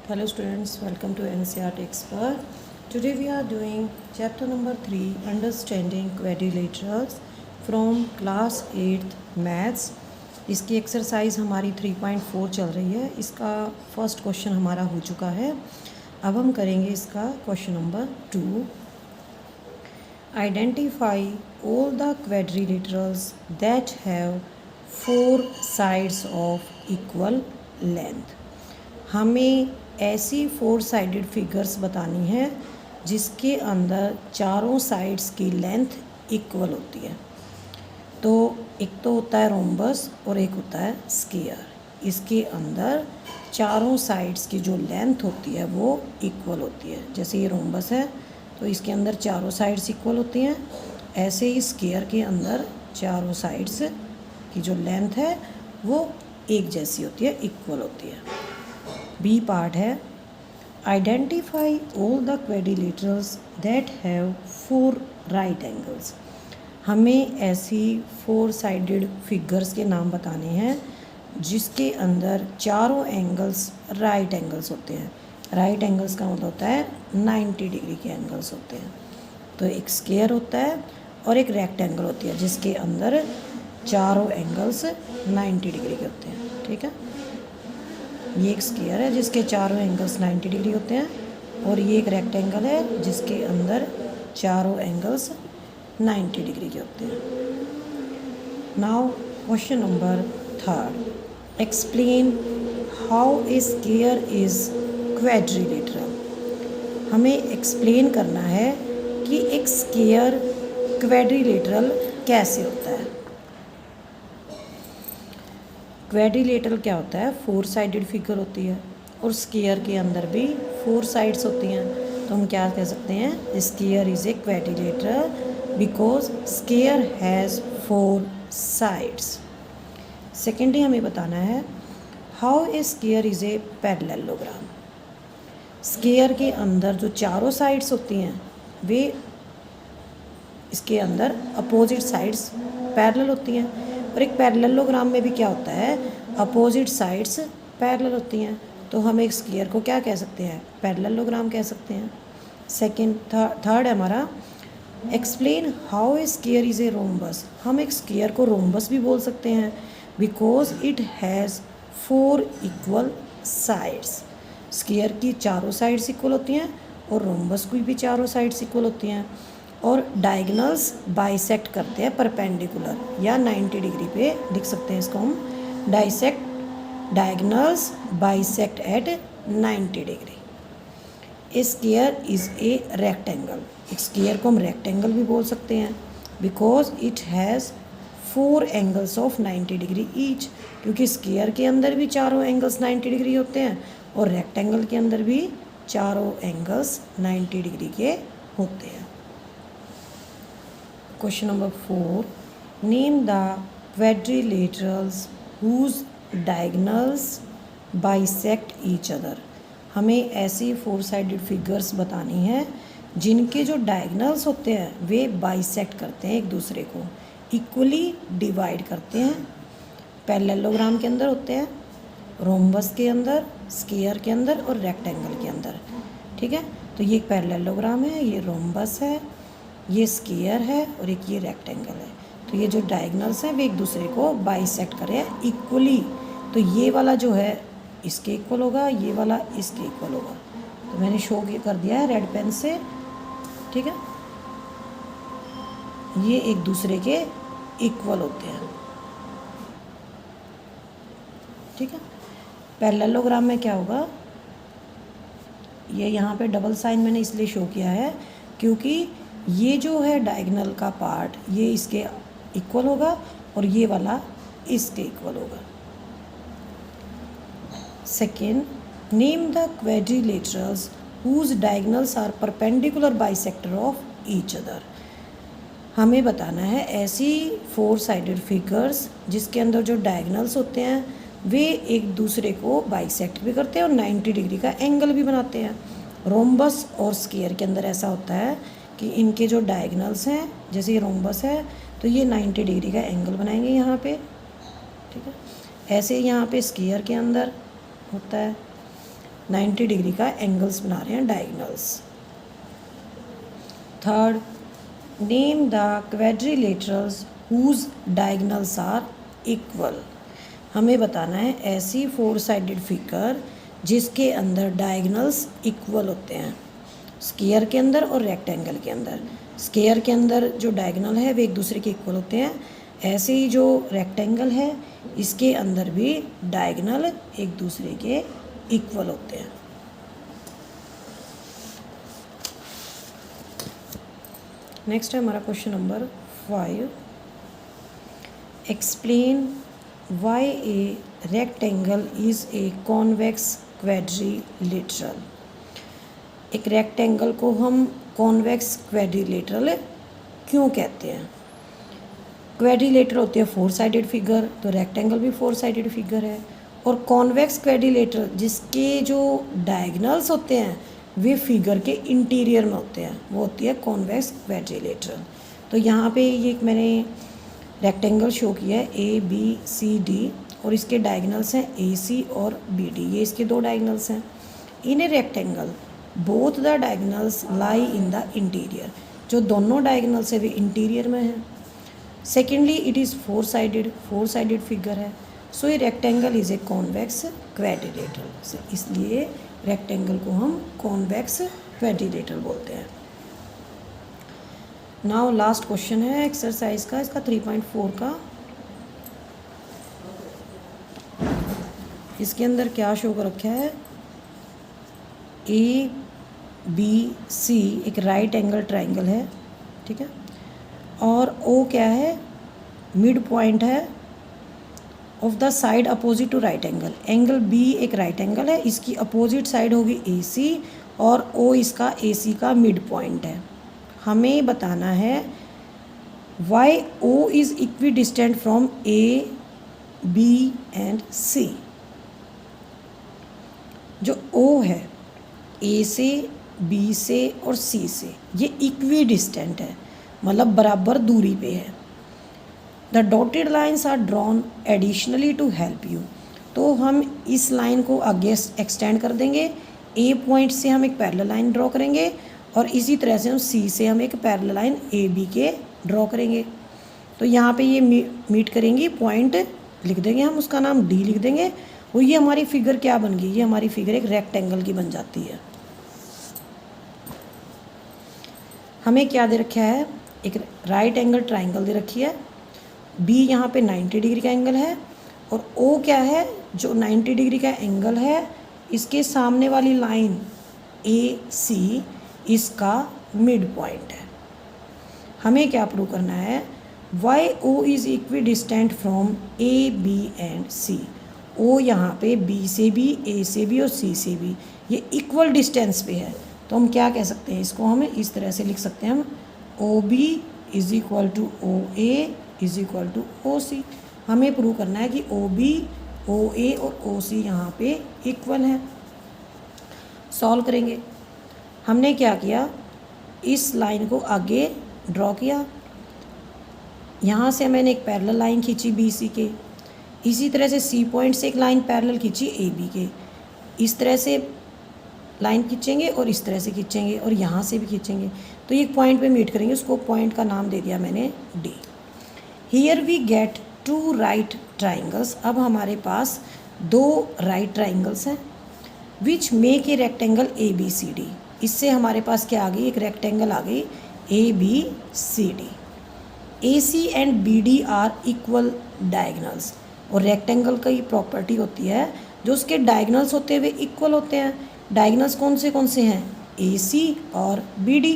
Hello students, welcome to NCERT Expert. Today we are doing chapter number 3, Understanding Quadrilaterals from class 8th Maths. इसकी exercise हमारी 3.4 चल रही है. इसका first question हमारा हो चुका है. अब हम करेंगे इसका question number 2. Identify all the quadrilaterals that have 4 sides of equal length. हमें ऐसी 4 साइडेड फिगर्स बतानी है जिसके अंदर चारों साइड्स की लेंथ इक्वल होती है. तो एक तो होता है रोम्बस और एक होता है स्क्वायर. इसके अंदर चारों साइड्स की जो लेंथ होती है वो इक्वल होती है. जैसे ये रोम्बस है तो इसके अंदर चारों साइड्स इक्वल होती हैं. ऐसे ही स्क्वायर के अंदर चारों साइड्स की जो लेंथ है वो एक जैसी होती है, इक्वल होती है. बी पार्ट है identify all the quadrilaterals that have 4 right angles. हमें ऐसी 4 साइडेड फिगर्स के नाम बताने हैं जिसके अंदर चारों एंगल्स राइट एंगल्स होते हैं. राइट एंगल्स का मतलब होता है 90 डिग्री के एंगल्स होते हैं. तो एक स्क्वायर होता है और एक रेक्टेंगल होती है जिसके अंदर चारों एंगल्स 90 डिग्री के होते हैं. ठीक है, ये एक स्क्वायर है जिसके चारों एंगल्स 90 डिग्री होते हैं और ये एक रेक्टेंगल है जिसके अंदर चारों एंगल्स 90 डिग्री के होते हैं. Now question number 3. Explain how a square is quadrilateral. हमें एक्सप्लेन करना है कि एक स्क्वायर क्वाड्रिलेटरल कैसे होता है. क्वाड्रिलेटरल क्या होता है? 4 साइडेड फिगर होती है और स्क्वायर के अंदर भी 4 साइड्स होती हैं. तो हम क्या कह सकते हैं? Square is a quadrilateral because square has 4 sides. Secondly हमें बताना है how a square is a parallelogram. Square के अंदर जो चारों साइड्स होती हैं वे इसके अंदर अपोजिट साइड्स पैरेलल होती हैं. और एक पैरेललोग्राम में भी क्या होता है? अपोजिट साइड्स पैरेलल होती हैं. तो हम एक स्क्वायर को क्या कह सकते हैं? पैरेललोग्राम कह सकते हैं. थर्ड है हमारा explain how a square is a rhombus. हम एक स्क्वायर को रोम्बस भी बोल सकते हैं because it has 4 equal sides. Square की चारों साइड्स इक्वल होती हैं और रोम्बस की भी चारों साइड्स इक्वल होती हैं और डायगनल्स बाइसेक्ट करते हैं परपेंडिकुलर या 90 डिग्री पे लिख सकते हैं इसको हम diagonals bisect at 90 degree. A square is a rectangle. एक स्क्वायर को हम रेक्टेंगल भी बोल सकते हैं because it has 4 angles of 90 degree each. क्योंकि स्क्वायर के अंदर भी चारों एंगल्स 90 डिग्री होते हैं और रेक्टेंगल के अंदर भी चारों एंगल्स 90 डिग्री के होते हैं. Question number 4. Name the quadrilaterals whose diagonals bisect each other. हमें ऐसी 4 साइडेड फिगर्स बतानी है जिनके जो डायगनल्स होते हैं वे बाइसेक्ट करते हैं, एक दूसरे को इक्वली डिवाइड करते हैं. पैरेललोग्राम के अंदर होते हैं, रोम्बस के अंदर, स्क्वायर के अंदर और रेक्टेंगल के अंदर. ठीक है, तो ये एक पैरेललोग्राम है, ये रोम्बस है, ये स्क्वायर है और एक ये रेक्टेंगल है. तो ये जो डायगनल्स हैं वे एक दूसरे को बाइसेक्ट करें इक्वली. तो ये वाला जो है इसके इक्वल होगा, ये वाला इसके इक्वल होगा. तो मैंने शो कर दिया है रेड पेन से. ठीक है, ये एक दूसरे के इक्वल होते हैं. ठीक है, पैरेललोग्राम में क्या होगा? ये यहाँ पे डबल साइन मैंने इसलिए शो किया है क्योंकि ये जो है डायगोनल का पार्ट ये इसके इक्वल होगा और ये वाला इसके इक्वल होगा. Second, name the quadrilaterals whose diagonals are perpendicular bisector of each other. हमें बताना है ऐसी 4 साइडेड फिगर्स जिसके अंदर जो डायगोनल्स होते हैं वे एक दूसरे को बाइसेक्ट भी करते हैं और 90 डिग्री का एंगल भी बनाते हैं. रोम्बस और स्क्वायर के अंदर ऐसा होता है कि इनके जो डायगनल्स हैं, जैसे ये रोम्बस है तो ये 90 डिग्री का एंगल बनाएंगे यहाँ पे. ठीक है, ऐसे यहाँ पे स्क्वायर के अंदर होता है 90 डिग्री का एंगल्स बना रहे हैं, diagonals. Third, name the quadrilaterals whose diagonals are equal. हमें बताना है ऐसी 4 साइडेड फिगर जिसके अंदर डायगनल्स इक्वल होते हैं, स्क्वायर के अंदर और रेक्टेंगल के अंदर। स्क्वायर के अंदर जो डायगनल है वे एक दूसरे के इक्वल होते हैं, ऐसे ही जो रेक्टेंगल है इसके अंदर भी डायगनल एक दूसरे के इक्वल होते हैं। नेक्स्ट है हमारा question number 5। Explain why a rectangle is a convex quadrilateral. एक रेक्टेंगल को हम कॉन्वेक्स क्वेड्रिलेटरल क्यों कहते हैं? क्वेड्रिलेटर होती है 4 साइडेड फिगर, तो रेक्टेंगल भी 4 साइडेड फिगर है। और कॉन्वेक्स क्वेड्रिलेटर जिसके जो डायगनल्स होते हैं वे फिगर के इंटीरियर में होते हैं, वो होती है कॉन्वेक्स क्वेड्रिलेटरल। तो यहाँ पे ये मैंने रेक्टेंगल शो किया है ABCD और इसके डायगनल्स हैं AC और BD, ये इसके 2 डायगनल्स हैं। In a rectangle both the diagonals lie in the interior, जो दोनों डायगनल्स है वे इंटीरियर में हैं। Secondly it is 4 sided figure है, so a rectangle is a convex quadrilateral, इसलिए रेक्टेंगल को हम कॉन्वेक्स क्वेड्रिलेटरल बोलते हैं। नाउ लास्ट क्वेश्चन है एक्सरसाइज का, इसका 3.4 का। इसके अंदर क्या शो कर रखा है? ABC एक राइट एंगल ट्राइंगल है, ठीक है, और O क्या है? मिड पॉइंट है of the side opposite to right angle. Angle B एक राइट एंगल है, इसकी अपोजिट साइड होगी AC और O इसका AC का मिड पॉइंट है। हमें बताना है why O is equidistant from A, B and C। जो O है A से, B से और C से ये इक्वी डिस्टेंट है, मतलब बराबर दूरी पे है। The dotted lines are drawn additionally to help you. तो हम इस लाइन को आगे एक्सटेंड कर देंगे, A पॉइंट से हम एक पैरेलल लाइन ड्रॉ करेंगे और इसी तरह से हम C से हम एक पैरेलल लाइन AB के ड्रॉ करेंगे। तो यहाँ पे ये मीट करेंगी, पॉइंट लिख देंगे हम, उसका नाम D लिख देंगे। और ये हमारी फिगर क्या बन गई? ये हमारी फिगर एक रेक्टेंगल की बन जाती है। हमें क्या दे रखा है? एक राइट एंगल ट्राइंगल दे रखी है, B यहाँ पे 90 डिग्री का एंगल है और O क्या है? जो 90 डिग्री का एंगल है इसके सामने वाली लाइन AC इसका मिड पॉइंट है। हमें क्या प्रूव करना है? Why O is equidistant from A, B and C। O यहाँ पे B से भी, A से भी और C से भी ये इक्वल डिस्टेंस पे है। तो हम क्या कह सकते हैं? इसको हम इस तरह से लिख सकते हैं, हम OB is equal to OA is equal to OC। हमें प्रूव करना है कि OB, OA और OC यहाँ पे इक्वल है। सॉल्व करेंगे। हमने क्या किया? इस लाइन को आगे ड्रॉ किया, यहाँ से मैंने एक पैरेलल लाइन खींची BC के, इसी तरह से C पॉइंट से एक लाइन पैरेलल खींची AB के। इस तरह से लाइन खींचेंगे और इस तरह से खींचेंगे और यहाँ से भी खींचेंगे, तो ये पॉइंट पे मीट करेंगे। उसको पॉइंट का नाम दे दिया मैंने D। Here we get 2 right triangles. अब हमारे पास 2 राइट ट्राइंगल्स हैं which make a rectangle ABCD। इससे हमारे पास क्या आ गई? एक रेक्टेंगल आ गई ABCD। AC and BD are equal diagonals. और रेक्टेंगल का ये प्रॉपर्टी होती है, जो उसके डायगनल्स होते हैं वे इक्वल होते हैं। डायगनल्स कौन से हैं? AC और BD,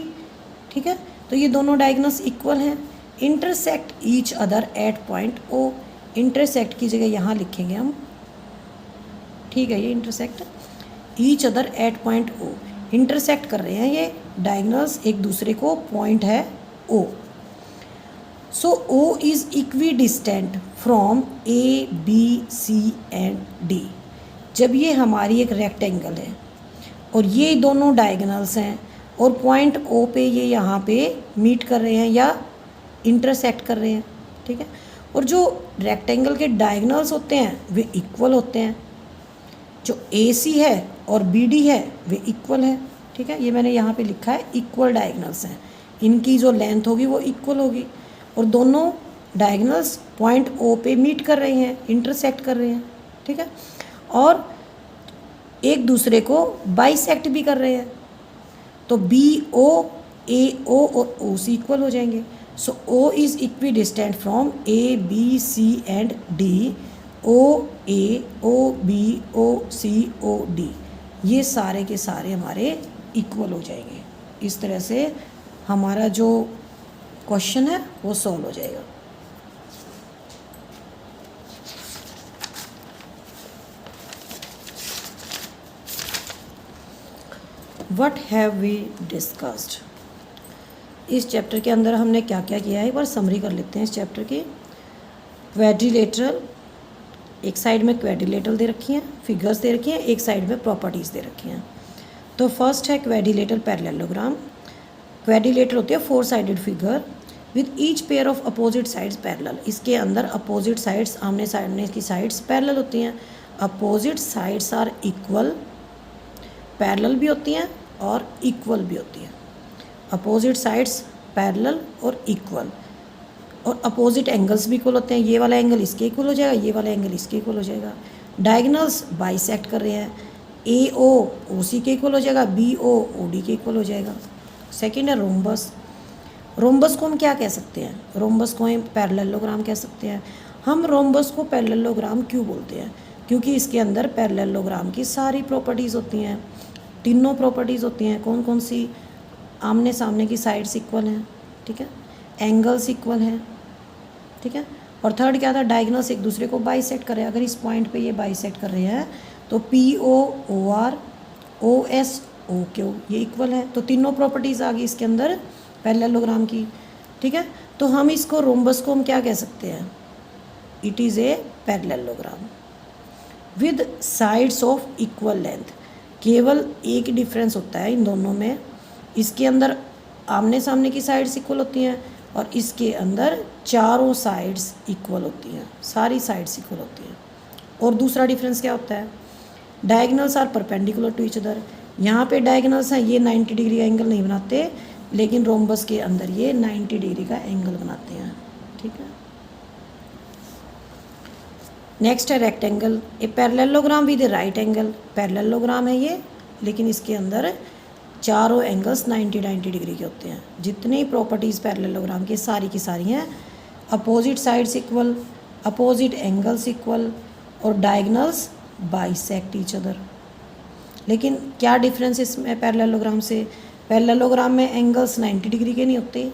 ठीक है। तो ये दोनों डायगनल्स इक्वल हैं। Intersect each other at point O। Intersect की जगह यहाँ लिखेंगे हम, ठीक है। ये intersect each other at point O, intersect कर रहे हैं ये डायगनल्स एक दूसरे को, पॉइंट है O। So O is equidistant from A, B, C and D। जब ये हमारी एक रेक्टेंगल है और ये दोनों डायगनल्स हैं और पॉइंट O पे ये यहाँ पे मीट कर रहे हैं या इंटरसेक्ट कर रहे हैं, ठीक है। और जो रेक्टेंगल के डायगनल्स होते हैं वे इक्वल होते हैं। जो AC है और BD है वे इक्वल है, ठीक है। ये मैंने यहाँ पे लिखा है इक्वल डायगनल्स हैं, इनकी जो लेंथ होगी वो इक्वल होगी, और दोनों डायगनल्स पॉइंट O पे मीट कर रहे हैं, इंटरसेक्ट कर रहे हैं, ठीक है, और एक दूसरे को बाइसेक्ट भी कर रहे हैं। तो BO AO और OC इक्वल हो जाएंगे। सो O is equidistant from ABC and D, OA OB OC OD, ये सारे के सारे हमारे इक्वल हो जाएंगे। इस तरह से हमारा जो क्वेश्चन है वो सॉल्व हो जाएगा। व्हाट हैव वी डिस्कस्ड, इस चैप्टर के अंदर हमने क्या क्या किया है एक बार समरी कर लेते हैं इस चैप्टर की। क्वेड्रिलेटरल, एक साइड में क्वेड्रिलेटरल दे रखी हैं, फिगर्स दे रखी हैं, एक साइड में प्रॉपर्टीज़ दे रखी हैं। तो फर्स्ट है क्वेड्रिलेटरल पैरेललोग्राम। क्वेड्रिलेटरल होती है 4 sided figure with each pair of opposite sides parallel. इसके अंदर अपोजिट साइड्स, आमने सामने की साइड्स पैरेलल होती हैं। Opposite sides are equal, parallel भी होती हैं और इक्वल भी होती हैं। अपोजिट साइड्स पैरेलल और इक्वल, और अपोजिट एंगल्स भी इक्वल होते हैं। ये वाला एंगल इसके इक्वल हो जाएगा, ये वाला एंगल इसके इक्वल हो जाएगा। डायगनल्स बाइसेक्ट कर रहे हैं, AO OC के इक्वल हो जाएगा, BO OD के इक्वल हो जाएगा। सेकंड है रोम्बस। रोम्बस को हम क्या कह सकते हैं? रोम्बस को हम पैरेललोग्राम कह सकते हैं। हम रोम्बस को पैरेललोग्राम क्यों बोलते हैं? क्योंकि इसके अंदर पैरेललोग्राम की सारी प्रॉपर्टीज़ होती हैं, तीनों प्रॉपर्टीज़ होती हैं। कौन कौन सी? आमने सामने की साइड्स इक्वल हैं, ठीक है, एंगल्स इक्वल हैं, ठीक है, और थर्ड क्या था? डायगनल्स एक दूसरे को बाइसेक्ट कर रहे हैं। अगर इस पॉइंट पे ये बाइसेक्ट कर रहे हैं तो PO OR OS OQ ये इक्वल है। तो तीनों प्रॉपर्टीज़ आ गई इसके अंदर पैरेललोग्राम की, ठीक है। तो हम इसको रोम्बस को हम क्या कह सकते हैं? It is a parallelogram with sides of equal length. केवल एक डिफरेंस होता है इन दोनों में, इसके अंदर आमने सामने की साइड्स इक्वल होती हैं और इसके अंदर चारों साइड्स इक्वल होती हैं, सारी साइड्स इक्वल होती हैं। और दूसरा डिफरेंस क्या होता है? Diagonals are perpendicular to each other. यहाँ पे डायगनल्स हैं, ये 90 डिग्री का एंगल नहीं बनाते, लेकिन रोम्बस के अंदर ये 90 डिग्री का एंगल बनाते हैं, ठीक है। नेक्स्ट है rectangle. A parallelogram with A right angle. Parallelogram है ये, लेकिन इसके अंदर चारों एंगल्स 90 डिग्री के होते हैं। जितनी प्रॉपर्टीज़ पैरेललोग्राम की सारी हैं। Opposite sides equal, opposite angles equal, और डायगनल्स बाइसेक्ट ईच अदर। लेकिन क्या डिफरेंस इसमें पैरेललोग्राम से? पैरेललोग्राम में एंगल्स 90 डिग्री के नहीं होते,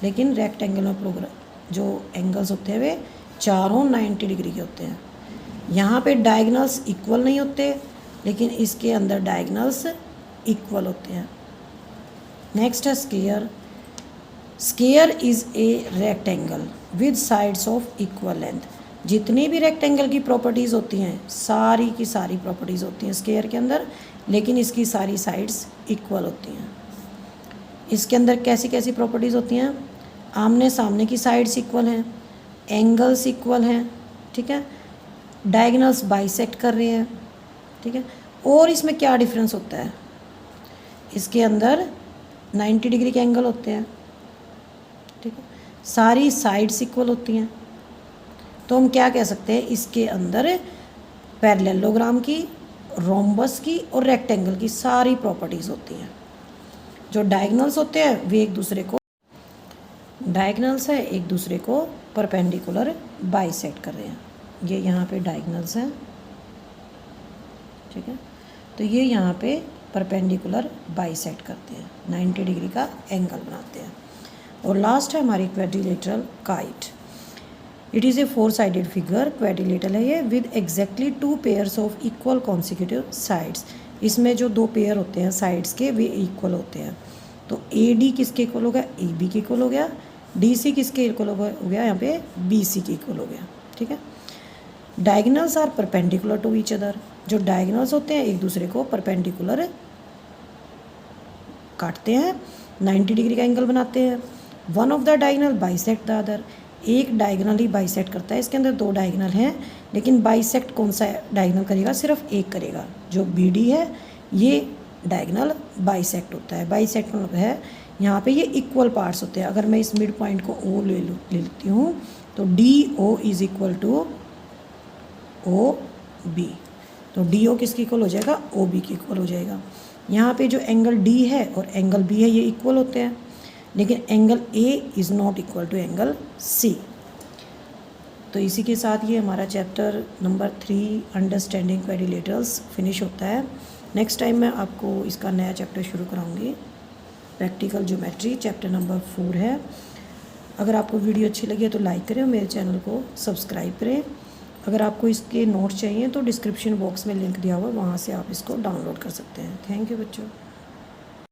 लेकिन रेक्टेंगल में जो एंगल्स होते हैं वे चारों 90 डिग्री के होते हैं। यहाँ पे डायगनल्स इक्वल नहीं होते, लेकिन इसके अंदर डायगनल्स इक्वल होते हैं। नेक्स्ट है square. Square is a rectangle with sides of equal length. जितनी भी रेक्टेंगल की प्रॉपर्टीज़ होती हैं, सारी की सारी प्रॉपर्टीज़ होती हैं स्क्वायर के अंदर, लेकिन इसकी सारी साइड्स इक्वल होती हैं। इसके अंदर कैसी कैसी प्रॉपर्टीज़ होती हैं? आमने सामने की साइड्स इक्वल हैं, एंगल्स इक्वल हैं, ठीक है, डायगनल्स बाइसेक्ट कर रहे हैं, ठीक है। और इसमें क्या डिफरेंस होता है? इसके अंदर 90 डिग्री के एंगल होते हैं, ठीक है, सारी साइड्स इक्वल होती हैं। तो हम क्या कह सकते हैं? इसके अंदर पैरेललोग्राम की, रोम्बस की और रेक्टेंगल की सारी प्रॉपर्टीज़ होती हैं। जो डायगनल्स होते हैं वे एक दूसरे को, डायगनल्स है एक दूसरे को परपेंडिकुलर बाइसेक्ट कर रहे हैं। ये यहाँ पे डायगनल्स हैं, ठीक है, तो ये यहाँ पे परपेंडिकुलर बाइसेक्ट करते हैं, 90 डिग्री का एंगल बनाते हैं। और लास्ट है हमारी quadrilateral kite. It is a 4 sided figure. Quadrilateral है ये with exactly 2 pairs of equal consecutive sides. इसमें जो 2 पेयर होते हैं साइड्स के वे इक्वल होते हैं। तो AD किसके इक्वल हो गया? AB के इक्वल हो गया। DC किसके इक्वल हो गया? यहाँ पे BC के इक्वल हो गया, ठीक है। Diagonals are perpendicular to each other. जो डायगनल्स होते हैं एक दूसरे को परपेंडिकुलर काटते हैं, 90 डिग्री का एंगल बनाते हैं। One of the diagonal bisect the other. एक डायगनल ही बाइसेक्ट करता है, इसके अंदर 2 डायगनल हैं लेकिन बाइसेक्ट कौन सा डायगोनल करेगा, सिर्फ एक करेगा, जो बी डी है ये डायगोनल बाइसेक्ट होता है। बाइसेक्ट मतलब है यहाँ पे ये इक्वल पार्ट्स होते हैं। अगर मैं इस मिड पॉइंट को ओ ले लेती हूँ तो D O is equal to O B, तो डी ओ किसकी इक्वल हो जाएगा, ओ बी की इक्वल हो जाएगा। यहाँ पे जो एंगल डी है और एंगल बी है ये इक्वल होते हैं, लेकिन angle A is not equal to angle C. तो इसी के साथ ये हमारा chapter number 3 understanding quadrilaterals finish होता है। नेक्स्ट टाइम मैं आपको इसका नया चैप्टर शुरू कराऊंगी, प्रैक्टिकल ज्योमेट्री, चैप्टर नंबर 4 है। अगर आपको वीडियो अच्छी लगी है तो लाइक करें और मेरे चैनल को सब्सक्राइब करें। अगर आपको इसके नोट्स चाहिए तो डिस्क्रिप्शन बॉक्स में लिंक दिया हुआ है, वहाँ से आप इसको डाउनलोड कर सकते हैं। थैंक यू बच्चों।